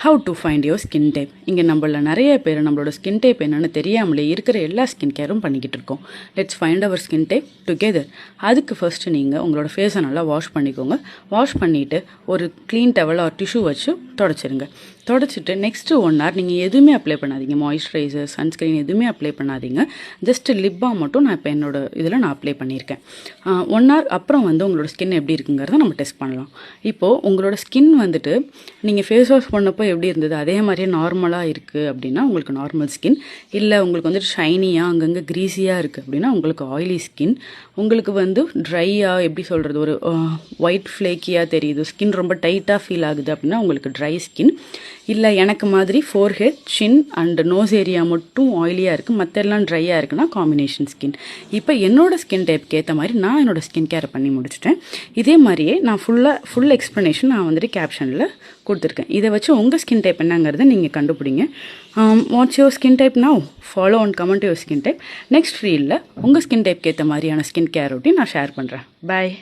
How to find your skin type. இங்கே நம்மள நிறைய பேர் நம்மளோட ஸ்கின் டைப் என்னென்னு தெரியாமலே இருக்கிற எல்லா ஸ்கின் கேரும் பண்ணிக்கிட்டு இருக்கோம். Let's find our skin type together. அதுக்கு ஃபர்ஸ்ட்டு நீங்கள் உங்களோட ஃபேஸை நல்லா வாஷ் பண்ணிக்கோங்க. வாஷ் பண்ணிவிட்டு ஒரு க்ளீன் டவல் ஆர் டிஷ்யூ வச்சு தொடச்சிருங்க. தொடச்சிட்டு நெக்ஸ்ட்டு 1 hour நீங்கள் எதுவுமே அப்ளை பண்ணாதீங்க. மாய்ஸ்சரைசர், சன்ஸ்க்ரீன் எதுவுமே அப்ளை பண்ணாதீங்க. ஜஸ்ட் லிப் பாம் மட்டும் நான் இப்போ என்னோட இதில் நான் அப்ளை பண்ணியிருக்கேன். 1 hour அப்புறம் உங்களோட ஸ்கின் எப்படி இருக்குங்கிறத நம்ம டெஸ்ட் பண்ணலாம். இப்போது உங்களோட ஸ்கின் நீங்கள் ஃபேஸ் வாஷ் பண்ணப்போ எப்படி இருந்தது அதே மாதிரியே நார்மலாக இருக்குது அப்படின்னா உங்களுக்கு நார்மல் ஸ்கின். இல்லை உங்களுக்கு ஷைனியாக அங்கங்கே க்ரீஸியாக இருக்குது அப்படின்னா உங்களுக்கு ஆயிலி ஸ்கின். உங்களுக்கு ட்ரையாக எப்படி சொல்கிறது, ஒரு ஒயிட் ஃப்ளேக்கியாக தெரியுது, ஸ்கின் ரொம்ப டைட்டாக ஃபீல் ஆகுது அப்படின்னா உங்களுக்கு ட்ரை ஸ்கின். இல்லை எனக்கு மாதிரி forehead, chin and nose area மட்டும் ஆயிலியாக இருக்குது, மற்ற எல்லாம் ட்ரையாக இருக்குன்னா காம்பினேஷன் ஸ்கின். இப்போ என்னோடய ஸ்கின் டைப்புக்கு ஏற்ற மாதிரி நான் என்னோடய ஸ்கின் கேரை பண்ணி முடிச்சிட்டேன். இதே மாதிரியே நான் ஃபுல் எக்ஸ்ப்ளனேஷன் நான் கேப்ஷனில் கொடுத்துருக்கேன். இதை வச்சு உங்கள் ஸ்கின் டைப் என்னங்கிறத நீங்கள் கண்டுபிடிங்க. What's your skin type now? Follow and comment your skin type. Next ரீலில் உங்கள் ஸ்கின் டைப்க்கு ஏற்ற மாதிரியான ஸ்கின் கேர் ரொட்டீன் நான் ஷேர் பண்ணுறேன். பாய்.